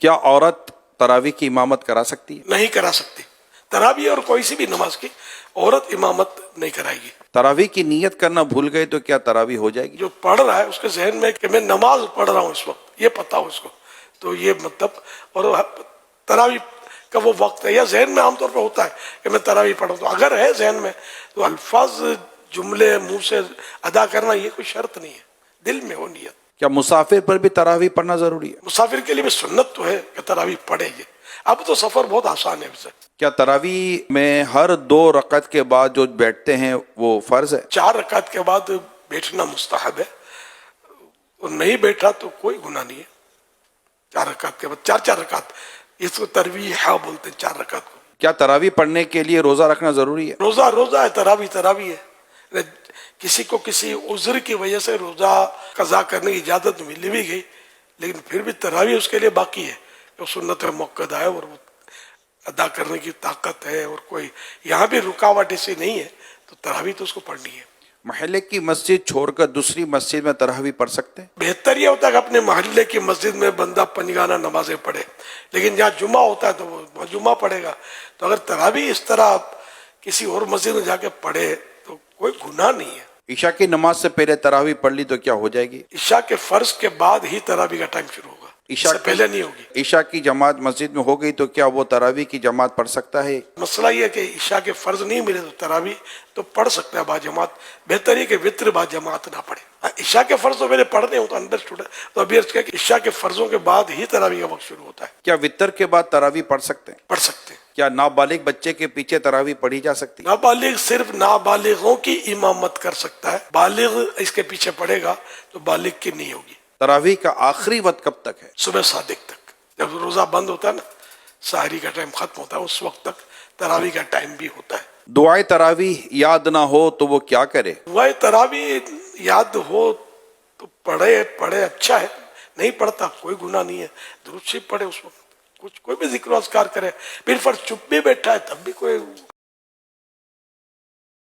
کیا عورت تراویح کی امامت کرا سکتی ہے؟ نہیں کرا سکتی. تراویح اور کوئی سی بھی نماز کی عورت امامت نہیں کرائے گی. تراویح کی نیت کرنا بھول گئے تو کیا تراویح ہو جائے گی؟ جو پڑھ رہا ہے اس کے ذہن میں کہ میں نماز پڑھ رہا ہوں اس وقت، یہ پتہ ہو اس کو، تو یہ مطلب اور تراویح کا وہ وقت ہے، یا ذہن میں عام طور پہ ہوتا ہے کہ میں تراویح پڑھوں، تو اگر ہے ذہن میں تو الفاظ جملے منہ سے ادا کرنا یہ کوئی شرط نہیں ہے، دل میں ہو نیت. کیا مسافر پر بھی تراویح پڑھنا ضروری ہے؟ مسافر کے لیے بھی سنت تو ہے کہ تراویح پڑھے گی. اب تو سفر بہت آسان ہے اسے. کیا تراویح میں ہر 2 رکعت کے بعد جو بیٹھتے ہیں وہ فرض ہے؟ 4 رکعت کے بعد بیٹھنا مستحب ہے، اور نہیں بیٹھا تو کوئی گناہ نہیں ہے. 4 رکعت کے بعد 4 رکعت، اس کو ترویح بولتے ہیں 4 رکعت کو. کیا تراویح پڑھنے کے لیے روزہ رکھنا ضروری ہے؟ روزہ ہے، تراویح ہے. کسی کو کسی عذر کی وجہ سے روزہ قضا کرنے کی اجازت مل بھی گئی، لیکن پھر بھی تراویح اس کے لیے باقی ہے. جو سنت مؤکدہ ہے اور وہ ادا کرنے کی طاقت ہے، اور کوئی یہاں بھی رکاوٹ ایسی نہیں ہے، تو تراویح تو اس کو پڑھنی ہے. محلے کی مسجد چھوڑ کر دوسری مسجد میں تراویح پڑھ سکتے ہیں؟ بہتر یہ ہوتا ہے کہ اپنے محلے کی مسجد میں بندہ پنجگانہ نمازیں پڑھے، لیکن جہاں جمعہ ہوتا ہے تو وہ جمعہ پڑھے گا. تو اگر تراویح اس طرح کسی اور مسجد میں جا کے پڑھے تو کوئی گناہ نہیں ہے. عشاء کی نماز سے پہلے تراویح پڑھ لی تو کیا ہو جائے گی؟ عشاء کے فرض کے بعد ہی تراویح کا ٹائم شروع ہوگا، اس سے پہلے نہیں ہوگی. عشاء کی جماعت مسجد میں ہو گئی تو کیا وہ تراویح کی جماعت پڑھ سکتا ہے؟ مسئلہ یہ ہے کہ عشاء کے فرض نہیں ملے تو تراویح تو پڑھ سکتا ہے با جماعت. بہتر یہ کہ وطر با جماعت نہ پڑھے. عشاء کے فرض تو میرے پڑھنے ہوں تو انڈرسٹوڈ ہے، تو ابھی عرض کیا کہ عشاء کے فرضوں کے بعد ہی تراویح کا وقت شروع ہوتا ہے. کیا وطر کے بعد تراویح پڑھ سکتے ہیں؟ پڑھ سکتے ہیں. کیا نابالغ بچے کے پیچھے تراویح پڑھی جا سکتی ہے؟ نابالغ صرف نابالغوں کی امامت کر سکتا ہے، بالغ اس کے پیچھے پڑے گا تو بالغ کی نہیں ہوگی. تراویح کا آخری وقت کب تک ہے؟ صبح صادق تک، جب روزہ بند ہوتا ہے نا، سحری کا ٹائم ختم ہوتا ہے، اس وقت تک تراویح کا ٹائم بھی ہوتا ہے. دعائے تراویح یاد نہ ہو تو وہ کیا کرے؟ دعائے تراویح یاد ہو تو پڑھے اچھا ہے، نہیں پڑھتا کوئی گناہ نہیں ہے. درود شریف پڑھے اس وقت، کوئی بھی ذکر و اذکار کرے. پھر فرض چپ بھی بیٹھا ہے تب بھی کوئی